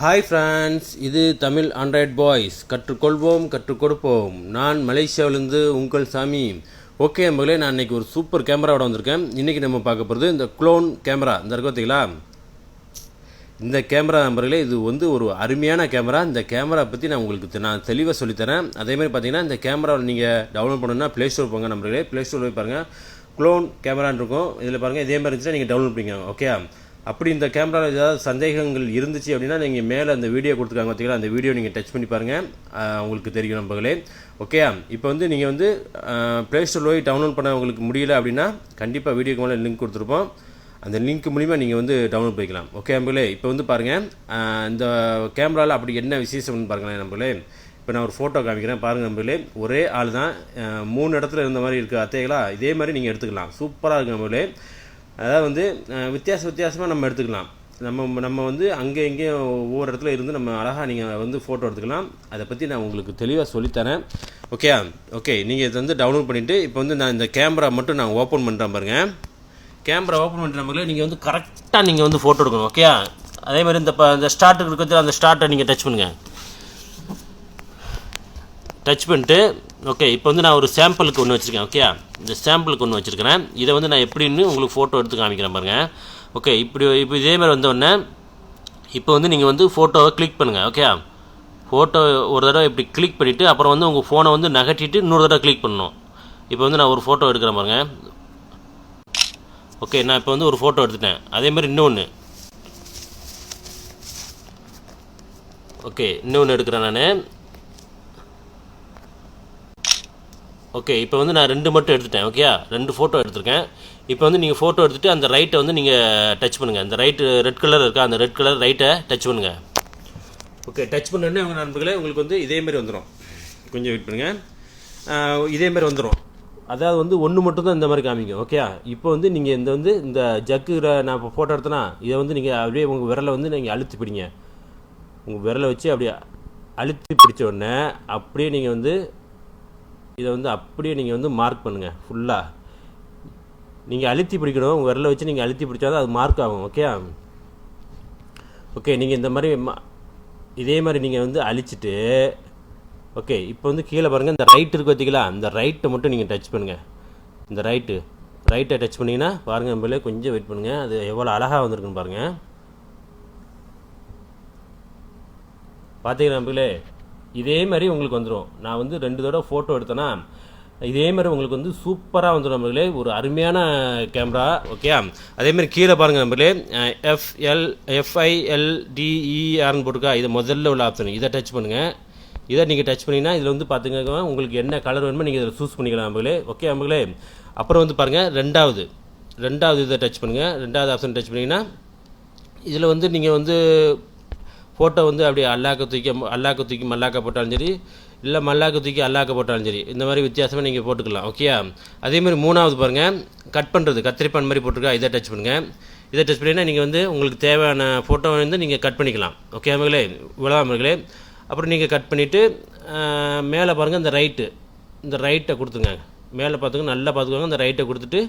Hi friends, இது Tamil Android boys. கற்றுக்கொள்வோம், கற்றுக் கொடுப்போம். நான் மலேசியாவிலேருந்து உங்கள் சாமி. ஓகே நம்பளே, நான் இன்றைக்கி ஒரு சூப்பர் கேமராவோட வந்திருக்கேன். இன்றைக்கி நம்ம பார்க்க போகிறது இந்த க்ளோன் கேமரா. இந்த இருக்கு பார்த்தீங்களா, இந்த கேமரா நம்பர்களே, இது வந்து ஒரு அருமையான கேமரா. இந்த கேமரா பற்றி நான் உங்களுக்கு நான் தெளிவாக சொல்லித்தரேன். அதேமாதிரி பார்த்தீங்கன்னா, இந்த கேமராவில் நீங்கள் டவுன்லோட் பண்ணணுன்னா ப்ளே ஸ்டோர் போங்க நம்பர்களே. ப்ளே ஸ்டோர் போய் பாருங்கள், க்ளோன் கேமரான்னு இருக்கும். இதில் பாருங்கள், இதே மாதிரி இருந்துச்சுன்னா நீங்கள் டவுன்லோட் பண்ணிக்கோங்க. ஓகே, அப்படி இந்த கேமராவில் ஏதாவது சந்தேகங்கள் இருந்துச்சு அப்படின்னா நீங்கள் மேலே அந்த வீடியோ கொடுத்துருக்காங்க பார்த்தீங்களா, அந்த வீடியோ நீங்கள் டச் பண்ணி பாருங்கள், உங்களுக்கு தெரியும் நம்பர்களே. ஓகே, இப்போ வந்து நீங்கள் வந்து ப்ளே ஸ்டோர் போய் டவுன்லோட் பண்ண உங்களுக்கு முடியல அப்படின்னா கண்டிப்பாக வீடியோக்கு மேலே லிங்க் கொடுத்துருப்போம். அந்த லிங்க் மூலிமா நீங்கள் வந்து டவுன்லோட் பண்ணிக்கலாம். ஓகே நம்பர்களே, இப்போ வந்து பாருங்கள், இந்த கேமராவில் அப்படி என்ன விசேஷம்னு பாருங்களேன் நம்பர்களே. இப்போ நான் ஒரு ஃபோட்டோ காமிக்கிறேன் பாருங்கள் நம்பர்களே. ஒரே ஆள் தான் 3 இடத்துல இருந்த மாதிரி இருக்குது அத்தைகளா, இதே மாதிரி நீங்கள் எடுத்துக்கலாம். சூப்பராக இருக்குது நம்பர்களே. அதாவது வந்து வித்தியாசமாக நம்ம எடுத்துக்கலாம். நம்ம வந்து அங்கே இங்கேயும் ஒவ்வொரு இடத்துல இருந்து நம்ம அழகாக நீங்கள் வந்து ஃபோட்டோ எடுத்துக்கலாம். அதை பற்றி நான் உங்களுக்கு தெளிவாக சொல்லித்தரேன். ஓகே, நீங்கள் இதை வந்து டவுன்லோட் பண்ணிவிட்டு இப்போ வந்து நான் இந்த கேமரா மட்டும் நான் ஓப்பன் பண்ணுறேன் பாருங்கள். கேமரா ஓப்பன் பண்ணுற நம்மளே நீங்கள் வந்து கரெக்டாக நீங்கள் வந்து ஃபோட்டோ எடுக்கணும். ஓகே, அதே மாதிரி இந்த ஸ்டார்ட்டுக்கு இருக்கிறது, அந்த ஸ்டார்ட்டை நீங்கள் டச் பண்ணுங்கள். டச் பண்ணிட்டு ஓகே, இப்போ வந்து நான் ஒரு சாம்பிளுக்கு ஒன்று வச்சுருக்கேன். ஓகே, இந்த சாம்பிளுக்கு ஒன்று வச்சுருக்கிறேன். இதை வந்து நான் எப்படின்னு உங்களுக்கு ஃபோட்டோ எடுத்து காமிக்கிறேன் பாருங்கள். ஓகே, இப்போ இதே மாதிரி வந்தோடனே இப்போ வந்து நீங்கள் வந்து ஃபோட்டோவை கிளிக் பண்ணுங்கள். ஓகே, ஃபோட்டோ ஒரு தடவை இப்படி கிளிக் பண்ணிவிட்டு அப்புறம் வந்து உங்கள் ஃபோனை வந்து நகட்டிட்டு இன்னொரு தடவை கிளிக் பண்ணணும். இப்போ வந்து நான் ஒரு ஃபோட்டோ எடுக்கிறேன் பாருங்கள். ஓகே, நான் இப்போ வந்து ஒரு ஃபோட்டோ எடுத்துட்டேன். அதே மாதிரி இன்னொன்று. ஓகே, இன்னொன்று எடுக்கிறேன் நான். ஓகே, இப்போ வந்து நான் 2 மட்டும் எடுத்துட்டேன். ஓகே, 2 ஃபோட்டோ எடுத்துருக்கேன். இப்போ வந்து நீங்கள் ஃபோட்டோ எடுத்துகிட்டு அந்த ரைட்டை வந்து நீங்கள் டச் பண்ணுங்கள். அந்த ரைட்டு ரெட் கலர் இருக்கா, அந்த ரெட் கலர் ரைட்டை டச் பண்ணுங்கள். ஓகே, டச் பண்ணோடனே உங்கள் நண்பர்களே உங்களுக்கு வந்து இதேமாரி வந்துடும். கொஞ்சம் வெயிட் பண்ணுங்கள், இதேமாரி வந்துடும். அதாவது வந்து ஒன்று மட்டும் தான் இந்த மாதிரி காமிக்கும். ஓகே, இப்போ வந்து நீங்கள் இந்த ஜக்குற நான் இப்போ ஃபோட்டோ எடுத்தேன்னா இதை வந்து நீங்கள் அப்படியே உங்கள் விரலை வந்து நீங்கள் அழுத்தி பிடிங்க. உங்கள் விரலை வச்சு அப்படியே அழுத்தி பிடிச்ச உடனே அப்படியே நீங்கள் வந்து இதை வந்து அப்படியே நீங்கள் வந்து மார்க் பண்ணுங்கள். ஃபுல்லாக நீங்கள் அழுத்தி பிடிக்கணும். உங்கள் விரலை வச்சு நீங்கள் அழுத்தி பிடிச்சா தான் அது மார்க் ஆகும். ஓகே, நீங்கள் இந்த மாதிரி இதே மாதிரி நீங்கள் வந்து அழிச்சிட்டு ஓகே, இப்போ வந்து கீழே பாருங்கள், இந்த ரைட் இருக்குது பார்த்தீங்களா, அந்த ரைட்டை மட்டும் நீங்கள் டச் பண்ணுங்கள். இந்த ரைட்டை டச் பண்ணிங்கன்னா பாருங்கள் நம்மளே, கொஞ்சம் வெயிட் பண்ணுங்கள், அது எவ்வளோ அழகாக வந்திருக்குன்னு பாருங்கள். பார்த்தீங்கன்னா நம்மளே இதே மாதிரி உங்களுக்கு வந்துடும். நான் வந்து 2 தடவை ஃபோட்டோ எடுத்தேன்னா இதே மாதிரி உங்களுக்கு வந்து சூப்பராக வந்துடும் நம்மளே. ஒரு அருமையான கேமரா. ஓகே, அதேமாதிரி கீழே பாருங்கள் நம்மளே, FILDERன்னு போட்டுருக்கா, இது முதல்ல உள்ள ஆப்ஷன். இதை டச் பண்ணுங்கள். இதை நீங்கள் டச் பண்ணிங்கன்னா இதில் வந்து பார்த்துங்க, உங்களுக்கு என்ன கலர் வேணுமோ நீங்கள் இதில் சூஸ் பண்ணிக்கலாம் நம்மளே. ஓகே நம்மளே, அப்புறம் வந்து பாருங்கள் ரெண்டாவது இதை டச் பண்ணுங்கள். 2வது ஆப்ஷன் டச் பண்ணிங்கன்னா இதில் வந்து நீங்கள் வந்து ஃபோட்டோ வந்து அப்படியே அல்லாக்க தூக்கி மல்லாக்க போட்டாலும் சரி, இல்லை மல்லாக்க தூக்கி அல்லாக்க போட்டாலும் சரி, இந்த மாதிரி வித்தியாசமாக நீங்கள் போட்டுக்கலாம். ஓகே, அதேமாதிரி 3வது பாருங்கள், கட் பண்ணுறது, கத்திரிப்பான் மாதிரி போட்டிருக்கா, இதை டச் பண்ணுங்கள். இதை டச் பண்ணிங்கன்னா நீங்கள் வந்து உங்களுக்கு தேவையான ஃபோட்டோ வந்து நீங்கள் கட் பண்ணிக்கலாம். ஓகே அவங்களே, இவ்வளோதாமர்களே. அப்புறம் நீங்கள் கட் பண்ணிவிட்டு மேலே பாருங்கள், இந்த ரைட்டை கொடுத்துங்க. மேலே பார்த்துங்க, நல்லா பார்த்துக்கோங்க. இந்த ரைட்டை கொடுத்துட்டு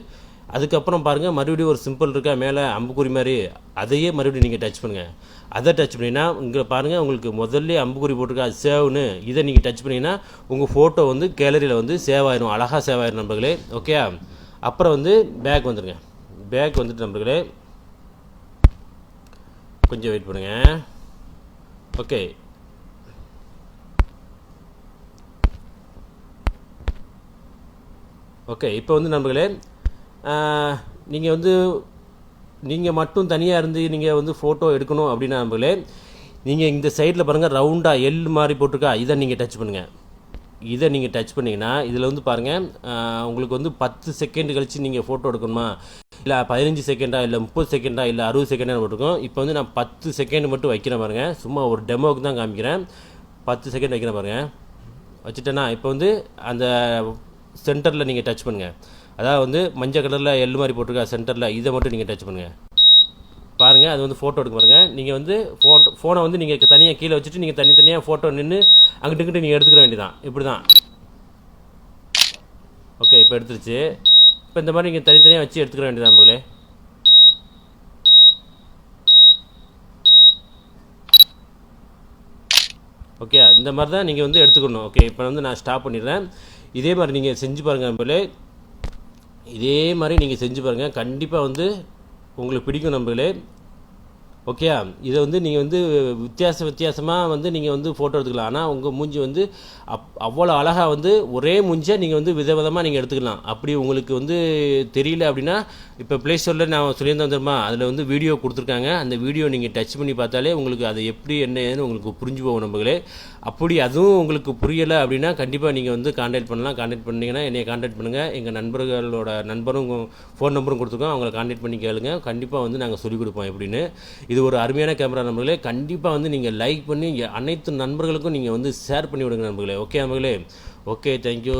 அதுக்கப்புறம் பாருங்கள், மறுபடியும் ஒரு சிம்பிள் இருக்கா மேலே அம்புக்குறி மாதிரி, அதையே மறுபடியும் நீங்கள் டச் பண்ணுங்கள். அதை டச் பண்ணிங்கன்னா இங்கே பாருங்கள், உங்களுக்கு முதல்ல அம்புக்குறி போட்டிருக்கா, அது சேவ்னு. இதை நீங்கள் டச் பண்ணிங்கன்னா உங்கள் ஃபோட்டோ வந்து கேலரியில் வந்து சேவ் ஆயிடும், அழகாக சேவ் ஆயிடும் நண்பர்களே. ஓகே, அப்புறம் வந்து பேக் வந்துடுங்க. பேக் வந்துட்டு நண்பர்களே கொஞ்சம் வெயிட் பண்ணுங்கள். ஓகே, இப்போ வந்து நண்பர்களே நீங்கள் மட்டும் தனியாக இருந்து நீங்கள் வந்து ஃபோட்டோ எடுக்கணும் அப்படின்னா நண்பர்களே, நீங்கள் இந்த சைடில் பாருங்கள், ரவுண்டாக எல் மாதிரி போட்டிருக்கா, இதை நீங்கள் டச் பண்ணுங்கள். இதை நீங்கள் டச் பண்ணிங்கன்னா இதில் வந்து பாருங்கள், உங்களுக்கு வந்து 10 செகண்ட் கழித்து நீங்கள் ஃபோட்டோ எடுக்கணுமா, இல்லை 15 செகண்டா, இல்லை 30 செகண்டா, இல்லை 60 செகண்டாக போட்டிருக்கோம். இப்போ வந்து நான் 10 செகண்ட் மட்டும் வைக்கிறேன் பாருங்கள். சும்மா ஒரு டெமோவுக்கு தான் காமிக்கிறேன். 10 செகண்ட் வைக்கிறேன் பாருங்கள். வச்சுட்டேன்னா இப்போ வந்து அந்த சென்டரில் நீங்கள் டச் பண்ணுங்கள். அதாவது வந்து மஞ்சள் கலரில் எல் மாதிரி போட்டிருக்கா சென்டரில், இதை மட்டும் நீங்கள் டச் பண்ணுங்கள். பாருங்கள், அது வந்து ஃபோட்டோ எடுக்க பாருங்கள். நீங்கள் வந்து ஃபோனை வந்து நீங்கள் தனியாக கீழே வச்சுட்டு நீங்கள் தனித்தனியாக ஃபோட்டோ நின்று அங்கிட்டு நீங்கள் எடுத்துக்கிற வேண்டியதான். இப்படி தான். ஓகே, இப்போ எடுத்துருச்சு. இப்போ இந்த மாதிரி நீங்கள் தனித்தனியாக வச்சு எடுத்துக்கிற வேண்டியதான் நம்மளே. ஓகே, இந்த மாதிரி தான் நீங்கள் வந்து எடுத்துக்கணும். ஓகே, இப்போ வந்து நான் ஸ்டாப் பண்ணிடுறேன். இதே மாதிரி நீங்கள் செஞ்சு பாருங்கள் நண்பர்களே. இதே மாதிரி நீங்கள் செஞ்சு பாருங்கள், கண்டிப்பாக வந்து உங்களுக்கு பிடிக்கும் நண்பர்களே. ஓகே, இதை வந்து நீங்கள் வந்து வித்தியாசமாக வந்து நீங்கள் வந்து ஃபோட்டோ எடுத்துக்கலாம். ஆனால் உங்கள் மூஞ்சி வந்து அவ்வளோ அழகாக வந்து ஒரே மூஞ்சியை நீங்கள் வந்து விதவிதமாக நீங்கள் எடுத்துக்கலாம். அப்படி உங்களுக்கு வந்து தெரியல அப்படின்னா, இப்போ ப்ளே ஸ்டோரில் நான் சொல்லியிருந்தேன் தெரியுமா, அதில் வந்து வீடியோ கொடுத்துருக்காங்க. அந்த வீடியோ நீங்கள் டச் பண்ணி பார்த்தாலே உங்களுக்கு அது எப்படி என்னன்னு உங்களுக்கு புரிஞ்சு போகும் நண்பர்களே. அப்படி அதுவும் உங்களுக்கு புரியலை அப்படின்னா கண்டிப்பாக நீங்கள் வந்து கான்டாக்ட் பண்ணலாம். கான்டாக்ட் பண்ணிங்கன்னா என்னை கான்டாக்ட் பண்ணுங்கள். எங்கள் நண்பரும் ஃபோன் நம்பரும் கொடுத்துருக்கோம், அவங்கள கான்டாக்ட் பண்ணி கேளுங்க. கண்டிப்பாக வந்து நாங்கள் சொல்லிக் கொடுப்போம் எப்படின்னு. இது ஒரு அருமையான கேமரா நண்பர்களே. கண்டிப்பாக வந்து நீங்கள் லைக் பண்ணி அனைத்து நண்பர்களுக்கும் நீங்கள் வந்து ஷேர் பண்ணி விடுங்க நண்பர்களே. ஓகே நண்பர்களே, ஓகே, தேங்க்யூ.